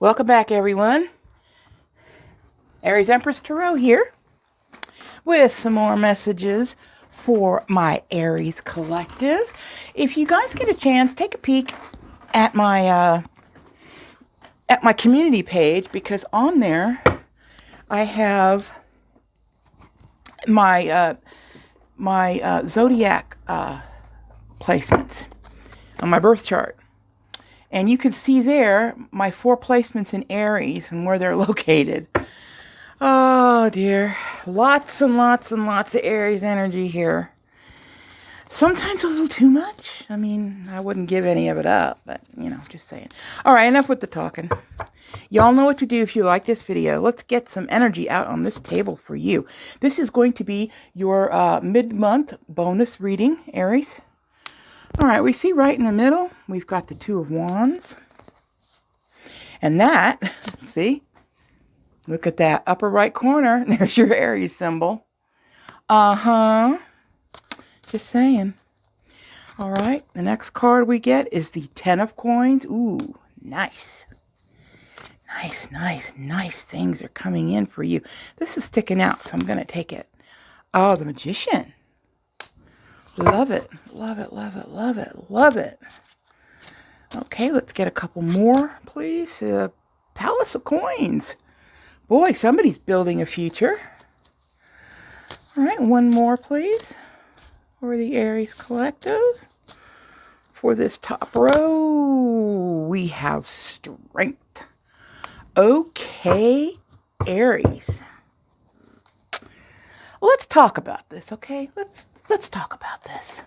Welcome back, everyone. Aries Empress Tarot here with some more messages for my Aries collective. If you guys get a chance, take a peek at my community page, because on there I have my zodiac placements on my birth chart. And you can see there my 4 placements in Aries and where they're located. Oh dear. Lots and lots and lots of Aries energy here. Sometimes a little too much. I mean, I wouldn't give any of it up, but, just saying. All right, enough with the talking. Y'all know what to do if you like this video. Let's get some energy out on this table for you. This is going to be your mid-month bonus reading, Aries. All right, we see right in the middle, we've got the 2 of Wands. And that, see, look at that upper right corner. There's your Aries symbol. Just saying. All right, the next card we get is the 10 of Coins. Ooh, nice. Nice things are coming in for you. This is sticking out, so I'm going to take it. Oh, the Magician. Love it. Okay, let's get a couple more, please. Palace of Coins. Boy, somebody's building a future. All right, one more, please, for the Aries collective. For this top row, we have Strength. Okay, Aries. Let's talk about this, okay? Let's talk about this.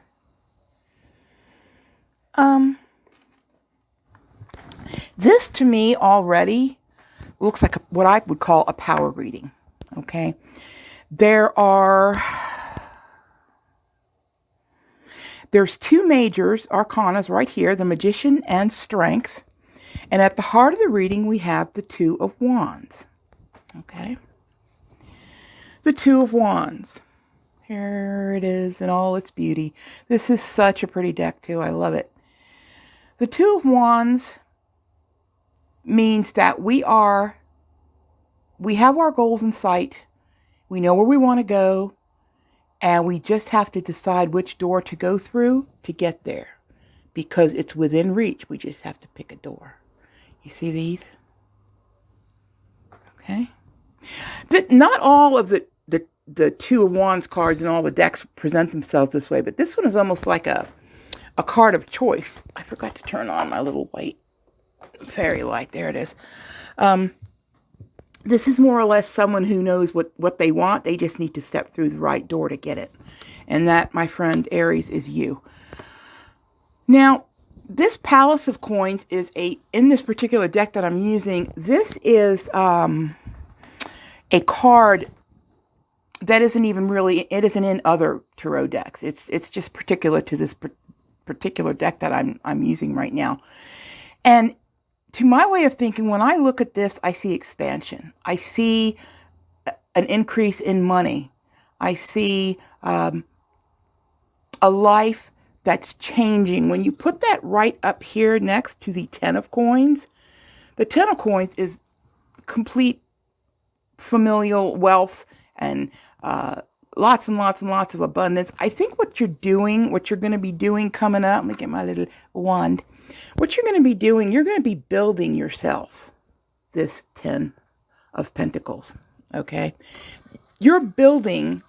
This to me already looks like what I would call a power reading, okay? There's 2 majors, arcanas right here, the Magician and Strength. And at the heart of the reading, we have the 2 of Wands, okay? The 2 of Wands. Here it is in all its beauty. This is such a pretty deck, too. I love it. The 2 of Wands means that we have our goals in sight. We know where we want to go. And we just have to decide which door to go through to get there. Because it's within reach. We just have to pick a door. You see these? Okay. Not all of the 2 of Wands cards in all the decks present themselves this way, but this one is almost like a card of choice. I forgot to turn on my little white fairy light. There it is. This is more or less someone who knows what they want. They just need to step through the right door to get it. And that, my friend Aries, is you. Now, this Palace of Coins is in this particular deck that I'm using, this is a card that isn't even really, it isn't in other tarot decks. It's just particular to this particular deck that I'm using right now. And to my way of thinking, when I look at this, I see expansion. I see an increase in money. I see a life that's changing. When you put that right up here next to the 10 of Coins, the 10 of Coins is complete familial wealth and lots and lots and lots of abundance. I think what you're going to be doing coming up, let me get my little wand. What you're going to be doing, you're going to be building yourself this 10 of Pentacles, okay? You're building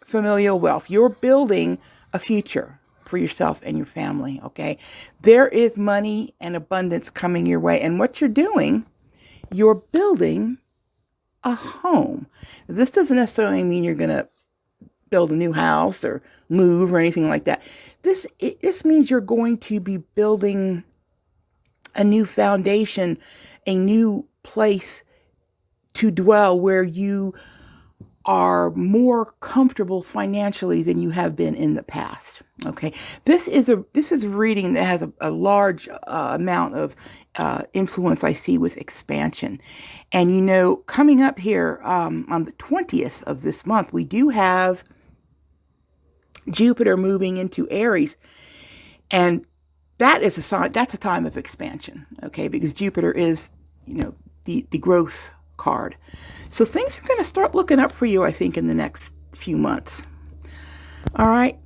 familial wealth. You're building a future for yourself and your family, okay? There is money and abundance coming your way. And what you're doing, you're building a home. This doesn't necessarily mean you're going to build a new house or move or anything like that. This means you're going to be building a new foundation, a new place to dwell where you are more comfortable financially than you have been in the past. Okay, this is a reading that has a large amount of influence I see with expansion. And coming up here on the 20th of this month, we do have Jupiter moving into Aries, and that is that's a time of expansion. Okay, because Jupiter is the growth card. So things are going to start looking up for you, I think, in the next few months. All right.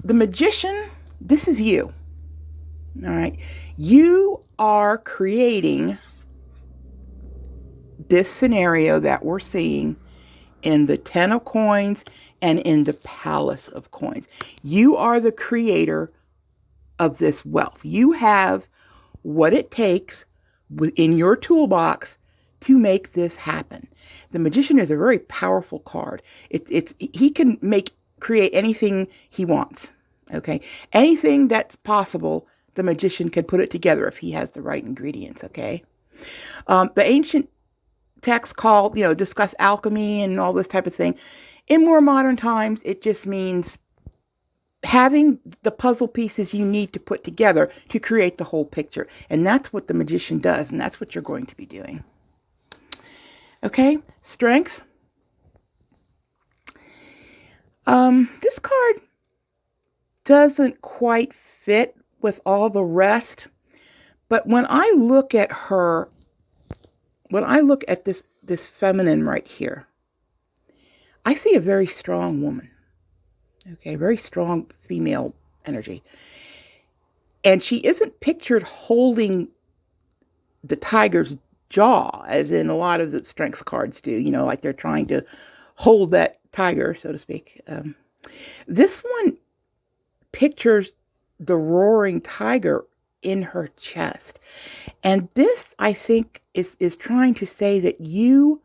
The Magician, this is you. All right. You are creating this scenario that we're seeing in the Ten of Coins and in the Palace of Coins. You are the creator of this wealth. You have what it takes in your toolbox to make this happen. The Magician is a very powerful card. He can create anything he wants. Okay, anything that's possible, the Magician can put it together if he has the right ingredients. Okay, the ancient texts discuss alchemy and all this type of thing. In more modern times, it just means having the puzzle pieces you need to put together to create the whole picture. And that's what the Magician does, and that's what you're going to be doing. Okay, Strength. This card doesn't quite fit with all the rest, but when I look at her, when I look at this feminine right here, I see a very strong woman. Okay, very strong female energy. And she isn't pictured holding the tiger's jaw, as in a lot of the strength cards do, like they're trying to hold that tiger, so to speak. This one pictures the roaring tiger in her chest. And this, I think, is trying to say that you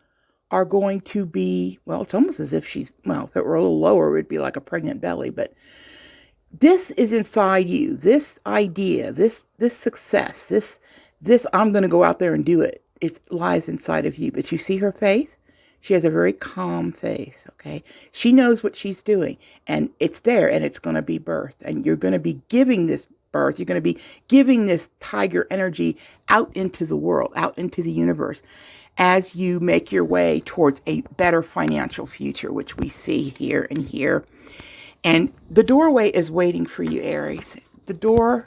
are going to be, well, it's almost as if she's, well, if it were a little lower, it would be like a pregnant belly, but this is inside you. This idea, this success, this I'm going to go out there and do it. It lies inside of you. But you see her face? She has a very calm face, okay? She knows what she's doing, and it's there, and it's going to be birthed. And you're going to be giving this birth. You're going to be giving this tiger energy out into the world, out into the universe, as you make your way towards a better financial future, which we see here and here. And the doorway is waiting for you, Aries. The doorway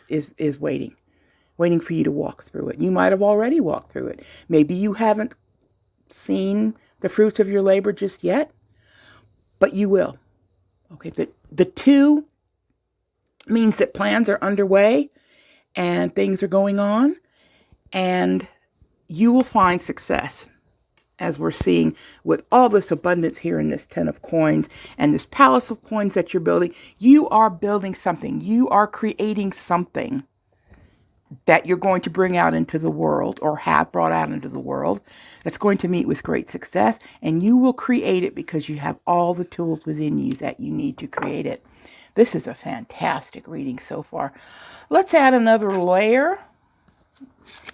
is waiting for you to walk through it. You might have already walked through it. Maybe you haven't seen the fruits of your labor just yet, but you will. Okay, the two means that plans are underway and things are going on, and you will find success, as we're seeing with all this abundance here in this Ten of Coins and this Palace of Coins that you're building. You are building something. You are creating something that you're going to bring out into the world, or have brought out into the world, that's going to meet with great success. And you will create it because you have all the tools within you that you need to create it. This is a fantastic reading so far. Let's add another layer.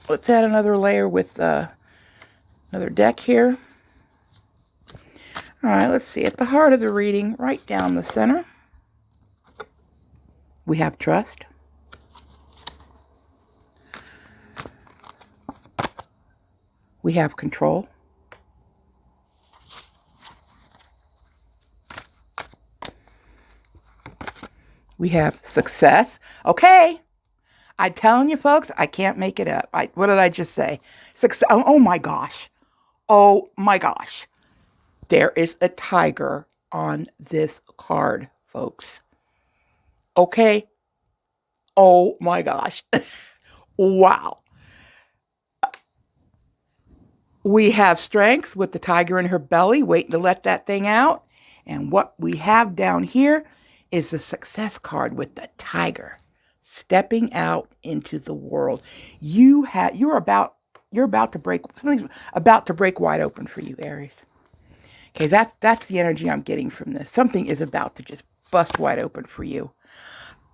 Let's add another layer with another deck here. All right, let's see. At the heart of the reading, right down the center, we have trust. We have control. We have success. Okay. I'm telling you, folks, I can't make it up. What did I just say? Success. Oh my gosh. Oh my gosh. There is a tiger on this card, folks. Okay. Oh my gosh. Wow. We have strength with the tiger in her belly, waiting to let that thing out. And what we have down here is the success card with the tiger stepping out into the world. You're about to break, something's about to break wide open for you, Aries. Okay, that's the energy I'm getting from this. Something is about to just bust wide open for you.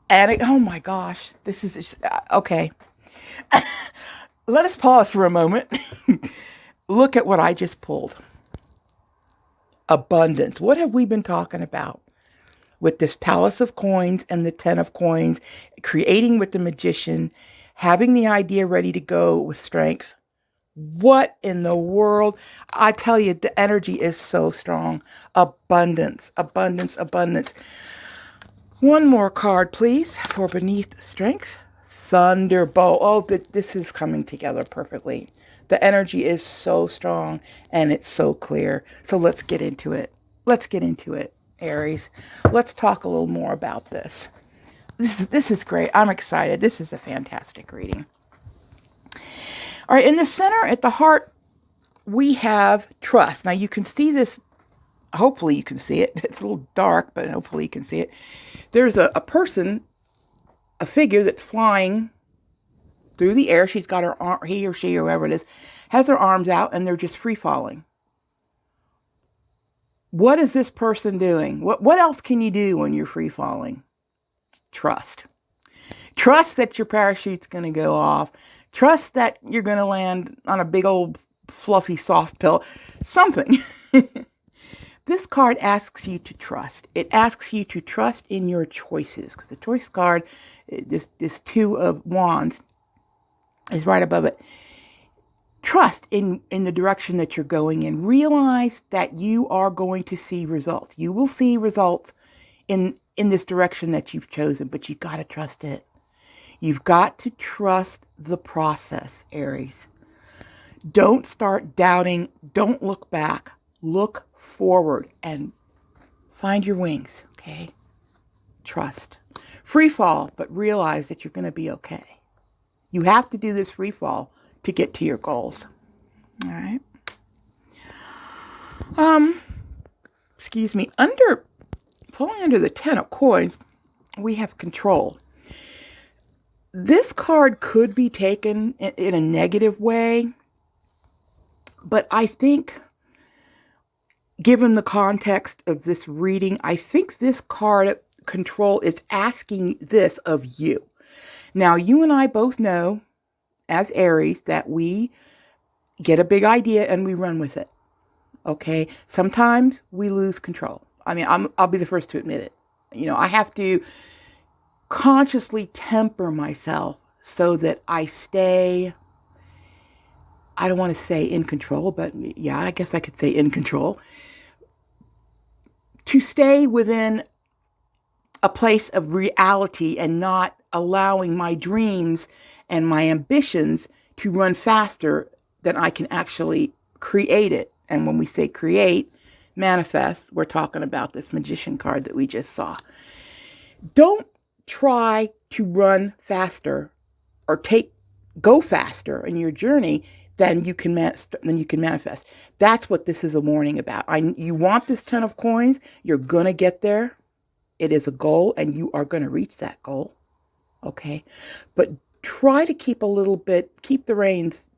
And oh my gosh, this is just, okay. Let us pause for a moment. Look at what I just pulled. Abundance. What have we been talking about with this Palace of Coins and the Ten of Coins, creating with the Magician, having the idea ready to go with strength? What in the world? I tell you, the energy is so strong. Abundance, abundance, abundance. One more card, please, for beneath strength. Thunderbolt. Oh, this is coming together perfectly. The energy is so strong and it's so clear. So let's get into it. Let's get into it, Aries. Let's talk a little more about this. This is great. I'm excited. This is a fantastic reading. All right, in the center at the heart, we have trust. Now you can see this. Hopefully you can see it. It's a little dark, but hopefully you can see it. There's a person, a figure that's flying through the air. She's got her arm, he or she or whoever it is, has their arms out and they're just free falling. What is this person doing? What else can you do when you're free falling? Trust. Trust that your parachute's going to go off. Trust that you're going to land on a big old fluffy soft pillow. Something. This card asks you to trust. It asks you to trust in your choices, because the choice card, this Two of Wands, is right above it. Trust in the direction that you're going in. Realize that you are going to see results. You will see results in this direction that you've chosen, but you've got to trust it. You've got to trust the process, Aries. Don't start doubting. Don't look back. Look forward and find your wings, okay? Trust. Free fall, but realize that you're going to be okay. You have to do this free fall to get to your goals. All right. Excuse me. Falling under the Ten of Coins, we have control. This card could be taken in a negative way, but I think, given the context of this reading, I think this card, control, is asking this of you. Now, you and I both know, as Aries, that we get a big idea and we run with it. Okay? Sometimes we lose control. I mean, I'll be the first to admit it. You know, I have to consciously temper myself so that I stay, I don't want to say in control, but yeah, I guess I could say in control. To stay within a place of reality and not allowing my dreams and my ambitions to run faster than I can actually create it. And when we say create, manifest, we're talking about this Magician card that we just saw. Don't try to run faster or go faster in your journey than you can manifest. That's what this is a warning about. You want this Ten of Coins. You're going to get there. It is a goal, and you are going to reach that goal. Okay? But try to keep the reins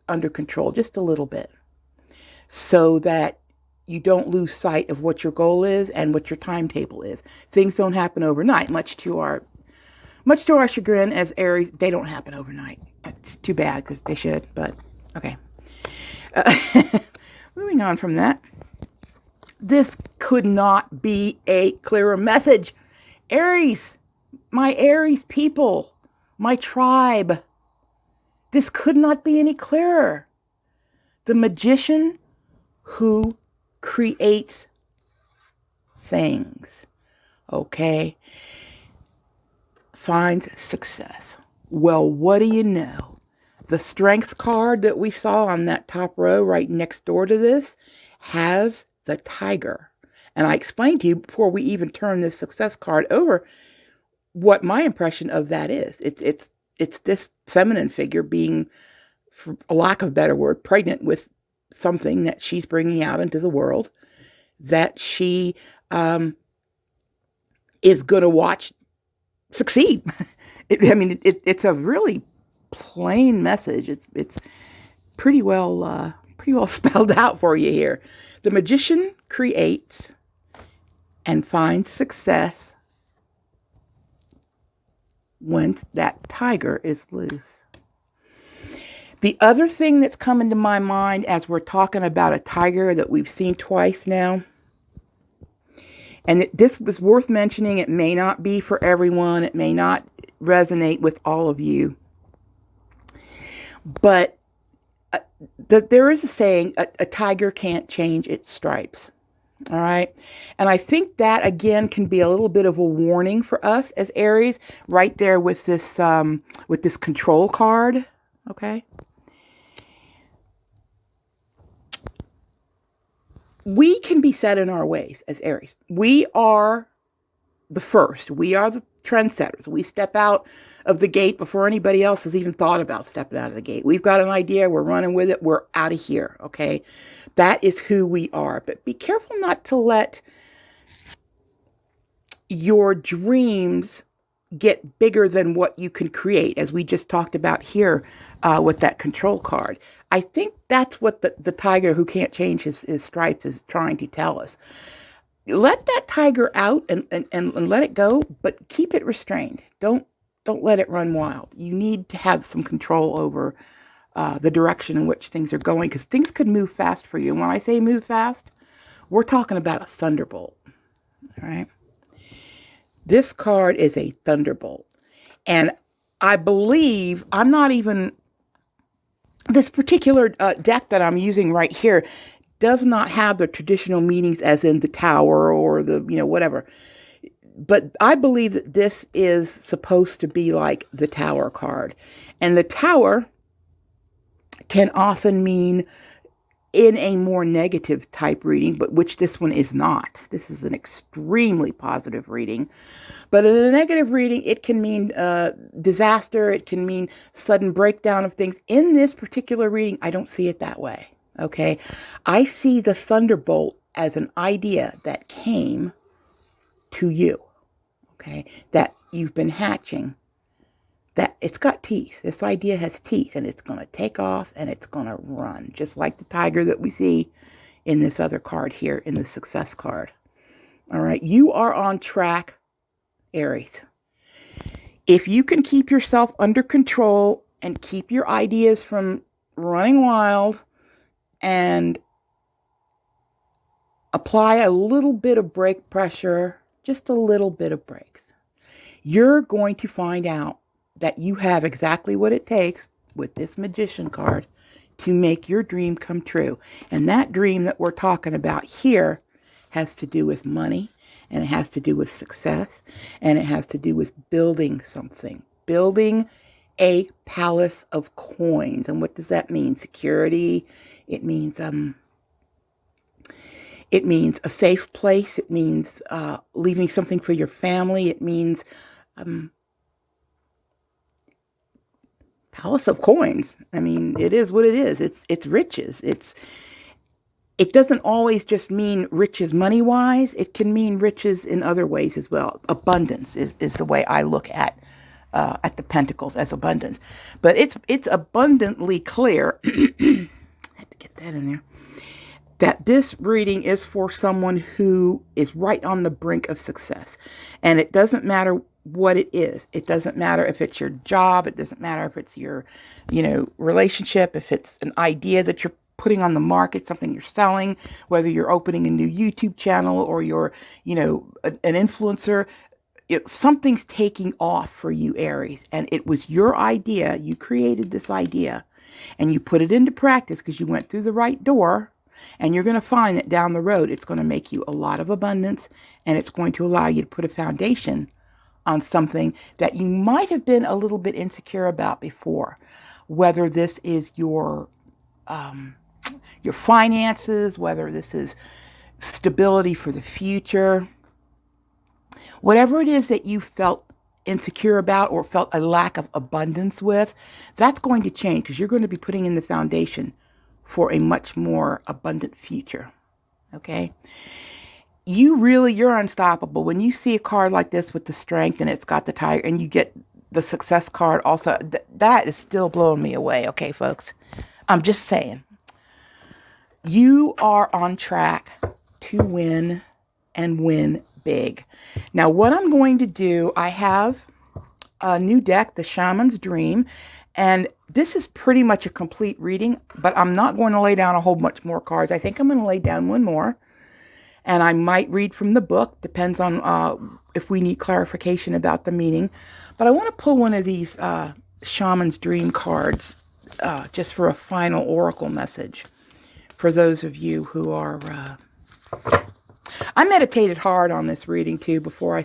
under control just a little bit, so that you don't lose sight of what your goal is and what your timetable is. Things don't happen overnight, much to our chagrin as Aries. They don't happen overnight. It's too bad, because they should, but okay. Moving on from that. This could not be a clearer message. Aries, my Aries people, my tribe. This could not be any clearer. The magician who creates things, okay, finds success. Well, what do you know? The Strength card that we saw on that top row right next door to this has the tiger. And I explained to you before we even turn this success card over what my impression of that is. It's this feminine figure being, for a lack of a better word, pregnant with something that she's bringing out into the world that she is going to watch succeed. It's a really plain message. It's pretty well spelled out for you here. The magician creates and finds success when that tiger is loose. The other thing that's coming to my mind as we're talking about a tiger that we've seen twice now, and this was worth mentioning. It may not be for everyone. It may not resonate with all of you. But there is a saying, a tiger can't change its stripes. All right. And I think that again can be a little bit of a warning for us as Aries, right there with this control card. Okay. We can be set in our ways as Aries. We are the first. We are the trendsetters. We step out of the gate before anybody else has even thought about stepping out of the gate. We've got an idea. We're running with it. We're out of here. Okay. That is who we are. But be careful not to let your dreams get bigger than what you can create, as we just talked about here with that control card. I think that's what the tiger who can't change his stripes is trying to tell us. Let that tiger out and let it go, but keep it restrained. Don't let it run wild. You need to have some control over the direction in which things are going, because things could move fast for you. And when I say move fast, we're talking about a thunderbolt. All right. This card is a thunderbolt. And I believe I'm not even, this particular deck that I'm using right here does not have the traditional meanings as in the tower or the, whatever. But I believe that this is supposed to be like the tower card. And the tower can often mean in a more negative type reading, but which this one is not. This is an extremely positive reading. But in a negative reading, it can mean disaster. It can mean sudden breakdown of things. In this particular reading, I don't see it that way. Okay. I see the thunderbolt as an idea that came to you. Okay. That you've been hatching. That it's got teeth. This idea has teeth, and it's going to take off and it's going to run, just like the tiger that we see in this other card here, in the success card. All right. You are on track, Aries. If you can keep yourself under control and keep your ideas from running wild and apply a little bit of brake pressure, just a little bit of brakes, you're going to find out that you have exactly what it takes with this magician card to make your dream come true. And that dream that we're talking about here has to do with money, and it has to do with success, and it has to do with building something, building a palace of coins. And what does that mean? Security. It means a safe place. It means leaving something for your family. It means palace of coins. I mean, it is what it is. It's riches. It doesn't always just mean riches money-wise. It can mean riches in other ways as well. Abundance is the way I look at the pentacles, as abundance. But it's abundantly clear, I had to get that in there, that this reading is for someone who is right on the brink of success. And it doesn't matter what it is. It doesn't matter if it's your job. It doesn't matter if it's your, relationship, if it's an idea that you're putting on the market, something you're selling, whether you're opening a new YouTube channel or you're, an influencer. Something's taking off for you, Aries. And it was your idea. You created this idea and you put it into practice because you went through the right door. And you're going to find that down the road, it's going to make you a lot of abundance, and it's going to allow you to put a foundation on something that you might have been a little bit insecure about before. Whether this is your finances, whether this is stability for the future, whatever it is that you felt insecure about or felt a lack of abundance with, that's going to change because you're going to be putting in the foundation for a much more abundant future. Okay? You're unstoppable. When you see a card like this with the strength and it's got the tiger and you get the success card also, that is still blowing me away. Okay, folks? I'm just saying. You are on track to win and win big. Now, what I'm going to do, I have a new deck, the Shaman's Dream, and this is pretty much a complete reading, but I'm not going to lay down a whole bunch more cards. I think I'm going to lay down one more, and I might read from the book. Depends on if we need clarification about the meaning. But I want to pull one of these Shaman's Dream cards just for a final oracle message for those of you who are I meditated hard on this reading too before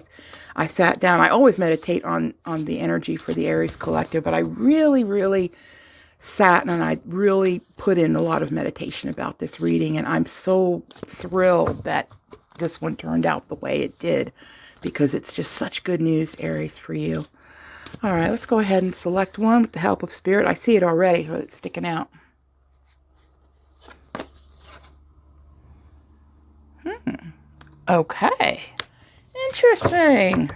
I sat down. I always meditate on the energy for the Aries collective, but I really, really sat and I really put in a lot of meditation about this reading, and I'm so thrilled that this one turned out the way it did, because it's just such good news, Aries, for you. All right, let's go ahead and select one with the help of Spirit. I see it already, but it's sticking out. Okay, interesting.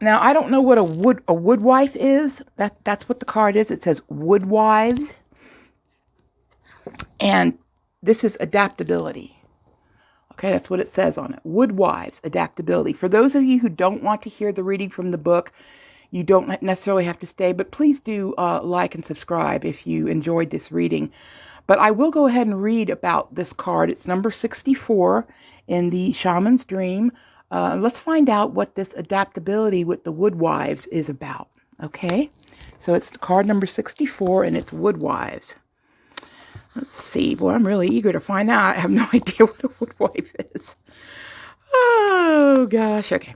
Now, I don't know what a woodwife is. That's what the card is. It says woodwives. And this is adaptability. Okay, that's what it says on it. Woodwives, adaptability. For those of you who don't want to hear the reading from the book, you don't necessarily have to stay, but please do like and subscribe if you enjoyed this reading. But I will go ahead and read about this card. It's number 64 in the Shaman's Dream. Let's find out what this adaptability with the woodwives is about. Okay, so it's card number 64 and it's woodwives. Let's see. Boy, I'm really eager to find out. I have no idea what a woodwife is. Oh, gosh. Okay.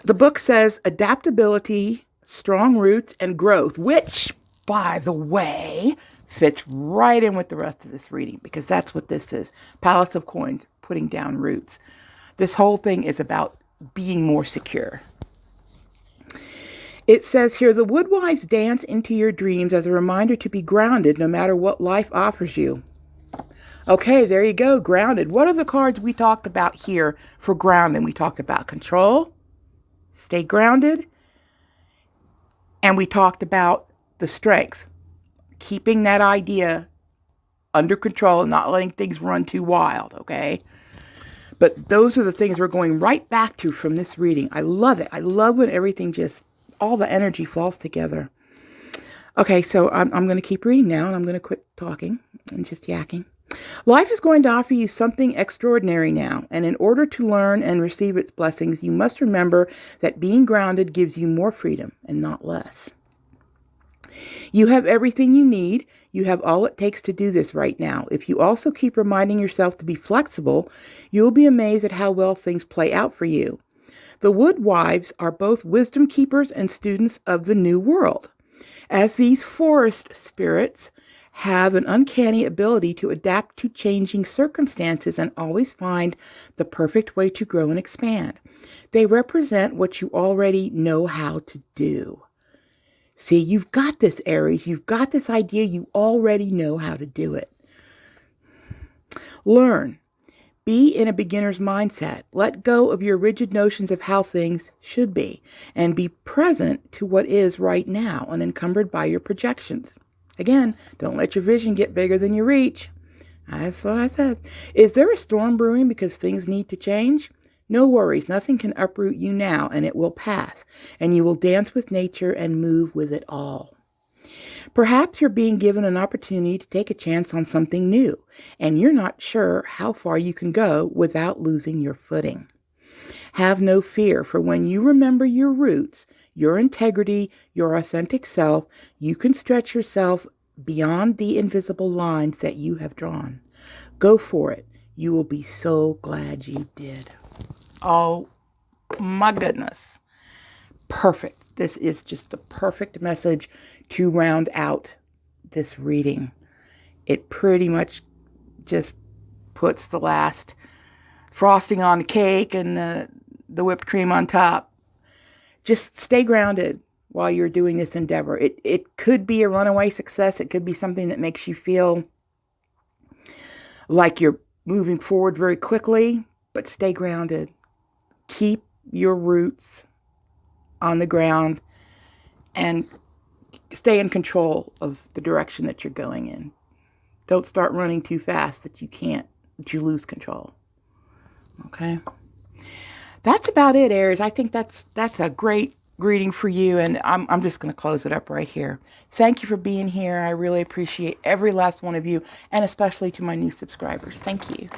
The book says adaptability, strong roots, and growth, which, by the way, fits right in with the rest of this reading, because that's what this is. Palace of Coins, putting down roots. This whole thing is about being more secure. It says here, the woodwives dance into your dreams as a reminder to be grounded no matter what life offers you. Okay, there you go, grounded. What are the cards we talked about here for grounding? We talked about control, stay grounded, and we talked about the strength, keeping that idea under control and not letting things run too wild, okay? But those are the things we're going right back to from this reading. I love it. I love when everything just, all the energy falls together. Okay, so I'm going to keep reading now, and I'm going to quit talking and just yakking. Life is going to offer you something extraordinary now, and in order to learn and receive its blessings, you must remember that being grounded gives you more freedom and not less. You have everything you need. You have all it takes to do this right now. If you also keep reminding yourself to be flexible, you will be amazed at how well things play out for you. The woodwives are both wisdom keepers and students of the new world, as these forest spirits have an uncanny ability to adapt to changing circumstances and always find the perfect way to grow and expand. They represent what you already know how to do. See, you've got this, Aries. You've got this idea. You already know how to do it. Learn. Be in a beginner's mindset. Let go of your rigid notions of how things should be, and be present to what is right now, unencumbered by your projections. Again, don't let your vision get bigger than your reach. That's what I said. Is there a storm brewing because things need to change? No worries. Nothing can uproot you now, and it will pass, and you will dance with nature and move with it all. Perhaps you're being given an opportunity to take a chance on something new, and you're not sure how far you can go without losing your footing. Have no fear, for when you remember your roots, your integrity, your authentic self, you can stretch yourself beyond the invisible lines that you have drawn. Go for it. You will be so glad you did. Oh, my goodness. Perfect. This is just the perfect message to round out this reading. It pretty much just puts the last frosting on the cake and the whipped cream on top. Just stay grounded while you're doing this endeavor. It could be a runaway success. It could be something that makes you feel like you're moving forward very quickly, but stay grounded. Keep your roots on the ground and stay in control of the direction that you're going in. Don't start running too fast that you lose control. Okay? That's about it, Aries. I think that's a great reading for you, and I'm just going to close it up right here. Thank you for being here. I really appreciate every last one of you, and especially to my new subscribers. Thank you.